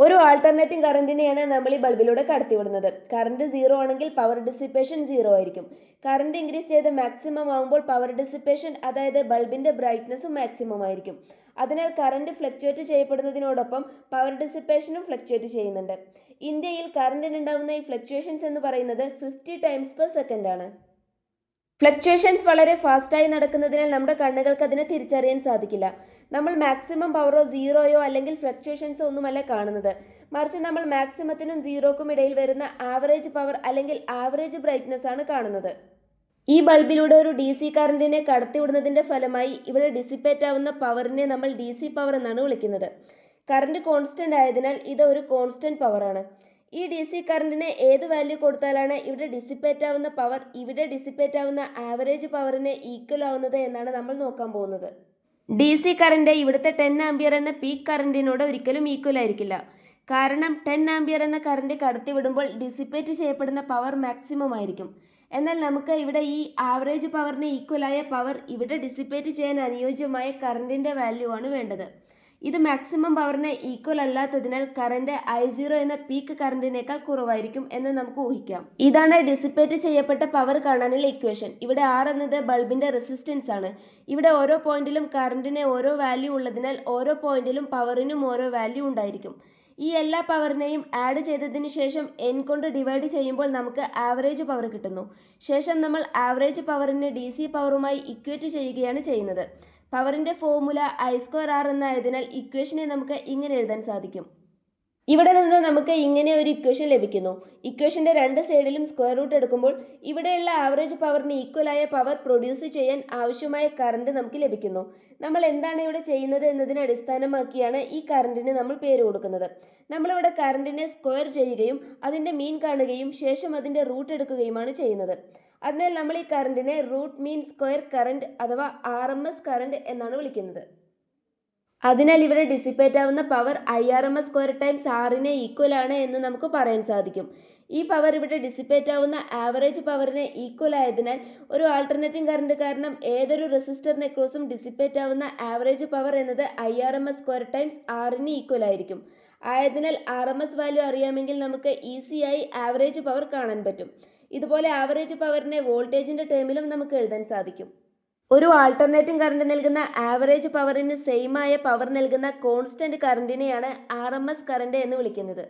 ഒരു ആൾട്ടർനേറ്റിംഗ് കറന്റിനെയാണ് നമ്മൾ ഈ ബൾബിലൂടെ കടത്തിവിടുന്നത്. കറണ്ട് സീറോ ആണെങ്കിൽ പവർ ഡിസിപ്പേഷൻ സീറോ ആയിരിക്കും. കറണ്ട് ഇൻക്രീസ് ചെയ്ത് മാക്സിമം ആകുമ്പോൾ പവർ ഡിസിപ്പേഷൻ, അതായത് ബൾബിന്റെ ബ്രൈറ്റ്നസ്സും മാക്സിമം ആയിരിക്കും. അതിനാൽ കറണ്ട് ഫ്ലക്ച്വേറ്റ് ചെയ്യപ്പെടുന്നതിനോടൊപ്പം പവർ ഡിസിപ്പേഷനും ഫ്ലക്ച്വേറ്റ് ചെയ്യുന്നുണ്ട്. ഇന്ത്യയിൽ കറണ്ടിനുണ്ടാവുന്ന ഈ ഫ്ലക്ച്വേഷൻസ് എന്ന് പറയുന്നത് 50 ടൈംസ് പെർ സെക്കൻഡ് ആണ്. ഫ്ലക്ച്വേഷൻസ് വളരെ ഫാസ്റ്റായി നടക്കുന്നതിനാൽ നമ്മുടെ കണ്ണുകൾക്ക് അതിനെ തിരിച്ചറിയാൻ സാധിക്കില്ല. നമ്മൾ മാക്സിമം പവറോ സീറോയോ അല്ലെങ്കിൽ ഫ്ലക്ച്വേഷൻസോ ഒന്നുമല്ല കാണുന്നത്, മറിച്ച് നമ്മൾ മാക്സിമത്തിനും സീറോക്കും ഇടയിൽ വരുന്ന ആവറേജ് പവർ അല്ലെങ്കിൽ ആവറേജ് ബ്രൈറ്റ്നസ് ആണ് കാണുന്നത്. ഈ ബൾബിലൂടെ ഒരു DC കറണ്ടിനെ കടത്തിവിടുന്നതിന്റെ ഫലമായി ഇവിടെ ഡിസിപ്പേറ്റ് ആവുന്ന പവറിനെ നമ്മൾ DC പവർ എന്നാണ് വിളിക്കുന്നത്. കറണ്ട് കോൺസ്റ്റന്റ് ആയതിനാൽ ഇത് ഒരു കോൺസ്റ്റന്റ് പവർ ആണ്. ഈ DC കറണ്ടിന് ഏത് വാല്യൂ കൊടുത്താലാണ് ഇവിടെ ഡിസിപ്പേറ്റ് ആവുന്ന പവർ ഇവിടെ ഡിസിപ്പേറ്റ് ആവുന്ന ആവറേജ് പവറിന് ഈക്വൽ ആവുന്നത് എന്നാണ് നമ്മൾ നോക്കാൻ പോകുന്നത്. DC കറണ്ട് ഇവിടുത്തെ 10 ആംപിയർ എന്ന പീക്ക് കറണ്ടിനോട് ഒരിക്കലും ഈക്വൽ ആയിരിക്കില്ല. കാരണം 10 ആംപിയർ എന്ന കറണ്ട് കടത്തിവിടുമ്പോൾ ഡിസിപ്പേറ്റ് ചെയ്യപ്പെടുന്ന പവർ മാക്സിമം ആയിരിക്കും. എന്നാൽ നമുക്ക് ഇവിടെ ഈ ആവറേജ് പവറിന് ഈക്വലായ പവർ ഇവിടെ ഡിസിപ്പേറ്റ് ചെയ്യാൻ അനുയോജ്യമായ കറണ്ടിന്റെ വാല്യൂ ആണ് വേണ്ടത്. ഇത് മാക്സിമം പവറിന് ഈക്വൽ അല്ലാത്തതിനാൽ കറണ്ട് I0 എന്ന പീക്ക് കറണ്ടിനേക്കാൾ കുറവായിരിക്കും എന്ന് നമുക്ക് ഊഹിക്കാം. ഇതാണ് ഡിസിപ്പേറ്റ് ചെയ്യപ്പെട്ട പവർ കാണാനുള്ള ഇക്വേഷൻ. ഇവിടെ R എന്നത് ബൾബിന്റെ റെസിസ്റ്റൻസ് ആണ്. ഇവിടെ ഓരോ പോയിന്റിലും കറണ്ടിന് ഓരോ വാല്യൂ ഉള്ളതിനാൽ ഓരോ പോയിന്റിലും പവറിനും ഓരോ വാല്യൂ ഉണ്ടായിരിക്കും. ഈ എല്ലാ പവറിനെയും ആഡ് ചെയ്തതിന് ശേഷം n കൊണ്ട് ഡിവൈഡ് ചെയ്യുമ്പോൾ നമുക്ക് ആവറേജ് പവർ കിട്ടുന്നു. ശേഷം നമ്മൾ ആവറേജ് പവറിനെ DC പവറുമായി ഇക്വേറ്റ് ചെയ്യുകയാണ് ചെയ്യുന്നത്. പവറിന്റെ ഫോർമുല I²R എന്നായതിനാൽ ഇക്വേഷനെ നമുക്ക് ഇങ്ങനെ എഴുതാൻ സാധിക്കും. ഇവിടെ നിന്ന് നമുക്ക് ഇങ്ങനെ ഒരു ഇക്വേഷൻ ലഭിക്കുന്നു. ഇക്വേഷന്റെ രണ്ട് സൈഡിലും സ്ക്വയർ റൂട്ട് എടുക്കുമ്പോൾ ഇവിടെയുള്ള ആവറേജ് പവറിന് ഈക്വലായ പവർ പ്രൊഡ്യൂസ് ചെയ്യാൻ ആവശ്യമായ കറണ്ട് നമുക്ക് ലഭിക്കുന്നു. നമ്മൾ എന്താണ് ഇവിടെ ചെയ്യുന്നത് എന്നതിനെ അടിസ്ഥാനമാക്കിയാണ് ഈ കറണ്ടിന് നമ്മൾ പേര് കൊടുക്കുന്നത്. നമ്മളിവിടെ കറണ്ടിനെ സ്ക്വയർ ചെയ്യുകയും അതിന്റെ മീൻ കാണുകയും ശേഷം അതിന്റെ റൂട്ട് എടുക്കുകയുമാണ് ചെയ്യുന്നത്. അതിനാൽ നമ്മൾ ഈ കറണ്ടിനെ റൂട്ട് മീൻ സ്ക്വയർ കറണ്ട് അഥവാ RMS കറണ്ട് എന്നാണ് വിളിക്കുന്നത്. അതിനാൽ ഇവിടെ ഡിസിപ്പേറ്റ് ആവുന്ന പവർ IRMS² ടൈംസ് Rന് ഈക്വൽ ആണ് എന്ന് നമുക്ക് പറയാൻ സാധിക്കും. ഈ പവർ ഇവിടെ ഡിസിപ്പേറ്റ് ആവുന്ന ആവറേജ് പവറിന് ഈക്വൽ ആയതിനാൽ ഒരു ആൾട്ടർനേറ്റിംഗ് കറണ്ട് കാരണം ഏതൊരു റെസിസ്റ്ററിന് അക്രോസും ഡിസിപ്പേറ്റ് ആവുന്ന ആവറേജ് പവർ എന്നത് IRMS² ടൈംസ് Rന് ഈക്വൽ ആയിരിക്കും. ആയതിനാൽ RMS വാല്യൂ അറിയാമെങ്കിൽ നമുക്ക് ഈസിയായി ആവറേജ് പവർ കാണാൻ പറ്റും. ഇതുപോലെ ആവറേജ് പവറിനെ വോൾട്ടേജിന്റെ ടേമിലും നമുക്ക് എഴുതാൻ സാധിക്കും. ഒരു ആൾട്ടർനേറ്റിംഗ് കറണ്ട് നൽകുന്ന ആവറേജ് പവറിന് സെയിം ആയ പവർ നൽകുന്ന കോൺസ്റ്റന്റ് കറണ്ടിനെയാണ് RMS കറണ്ട് എന്ന് വിളിക്കുന്നത്.